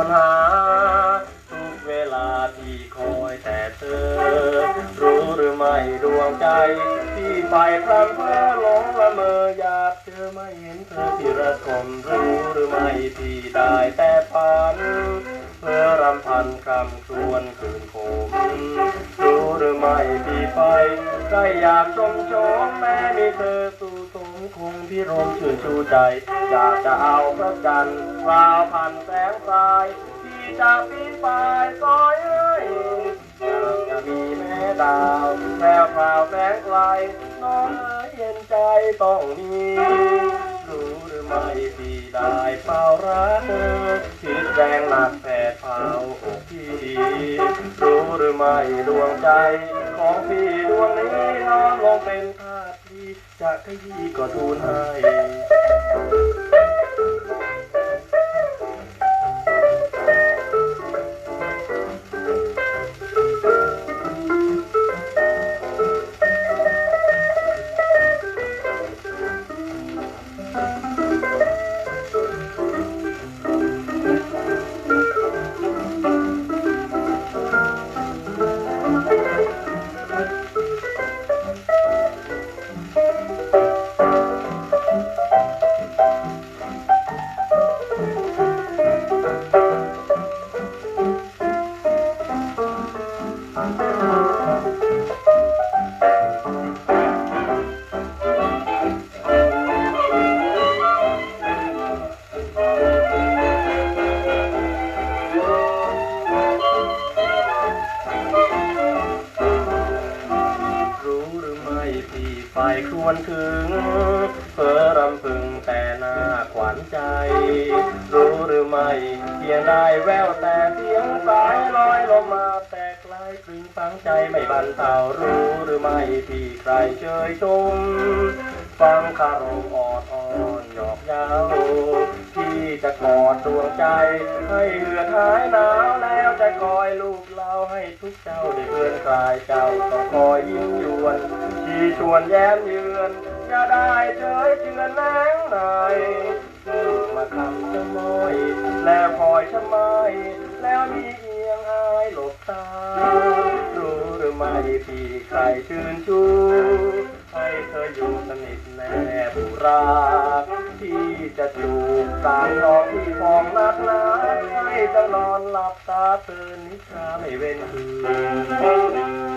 นหาทุกเวลาที่คอยแต่เธอรู้หรือไม่ดวงใจที่ไปพลันเพ้อหลงละเมออยากเจอไม่เห็นเธอที่ระทมรู้หรือไม่ที่ได้แต่ฝันเพื่อรำพันคำครวญคืนคมรู้หรือไม่ที่ไปใครอยากชมโฉมแม้มีเธอสู่สมคงพิรมชื่นชูใจอยากจะเอาพระจันทร์กล่าวพันแสงสายที่จากปีนป่ายซอยเอ้ยอยากจะมีแม่ดาวแววพราวแสงไกลน้องเอ๋ยเย็นใจต้องมีรู้หรือไม่ที่ได้เฝ้ารักเธอคิดแรงหนักแผดเผาอกพี่รู้หรือไม่ดวงใจของพี่ดวงนี้น้อมลงเป็นทาสพี่จะขยี้ก็ทูลให้ ที่ไฟครวญถึงเพ้อรำพึงแต่หน้าขวัญใจรู้หรือไม่เพียงได้แววแต่เสียงสายลอยลงมาแต่ไกลตรึงฝังใจไม่บันเทารู้หรือไม่ที่ใครเชยชมฟังคารมอ่อนอ่อนหยอกเย้าที่จะกอดดวงใจให้เหือดหายหนาวแล้วจะคอยลูกเล่าให้ทุกเจ้าได้เพื่อนกลายเจ้าต้องคอยยิ้มยวนที่ชวนแย้มเยือนอย่าได้เฉยเชือนแหนงนายมาคำจะมอยแล้วคอยชะไมแล้วมีเอียงอายหลบตารู้หรือไม่พี่ใครชื่นชูให้เธออยู่สนิทแน่บุราที่จะจูบตามน้องที่พองนักหนาให้จะนอนหลับตาตื่นนิทราไม่เว้นคืน